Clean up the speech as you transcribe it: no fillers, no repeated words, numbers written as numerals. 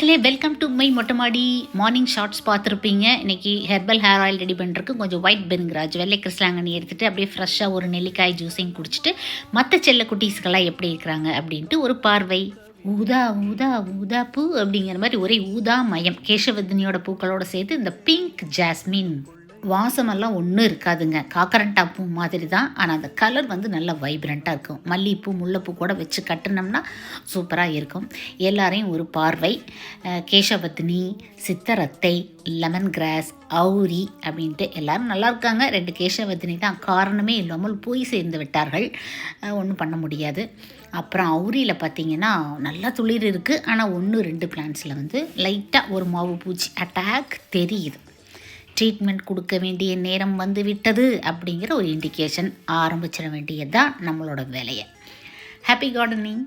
மக்களே welcome to my மொட்டை மாடி மார்னிங் ஷார்ட்ஸ் பார்த்துருப்பீங்க. இன்றைக்கி ஹெர்பல் ஹேர் ஆயில் ரெடி பண்ணுறதுக்கு கொஞ்சம் ஒயிட் பெருங்கராஜ் வெள்ளை கிறிஸ்லாங்கண்ணி எடுத்துகிட்டு அப்படியே ஃப்ரெஷ்ஷாக ஒரு நெல்லிக்காய் ஜூஸையும் குடிச்சிட்டு மற்ற செல்ல குட்டீஸ்கெல்லாம் எப்படி இருக்கிறாங்க அப்படின்ட்டு ஒரு பார்வை. ஊதா ஊதா ஊதா பூ அப்படிங்கிற மாதிரி ஒரே ஊதா மயம் கேசவர்தினியோட பூக்களோடு சேர்த்து இந்த பிங்க் ஜாஸ்மின் வாசமெல்லாம் ஒன்றும் இருக்காதுங்க. காக்கரண்டா பூ மாதிரி தான், ஆனால் அந்த கலர் வந்து நல்லா வைப்ரண்ட்டாக இருக்கும். மல்லிகைப்பூ முல்லைப்பூ கூட வச்சு கட்டுனோம்னா சூப்பராக இருக்கும். எல்லாரையும் ஒரு பார்வை. கேசவர்தினி, சித்தரத்தை, லெமன் கிராஸ், அவுரி அப்படின்ட்டு எல்லோரும் நல்லா இருக்காங்க. 2 கேசவர்தினி தான் காரணமே இல்லாமல் போய் சேர்ந்து விட்டார்கள், ஒன்றும் பண்ண முடியாது. அப்புறம் அவுரியில் பார்த்திங்கன்னா நல்லா துளிர் இருக்குது, ஆனால் 1-2 பிளான்ஸில் வந்து லைட்டாக ஒரு மாவு பூச்சி அட்டாக் தெரியுது. ட்ரீட்மெண்ட் கொடுக்க வேண்டிய நேரம் வந்து விட்டது அப்படிங்கிற ஒரு இண்டிகேஷன். ஆரம்பிச்சிட வேண்டியது தான் நம்மளோட வேலையை. Happy gardening.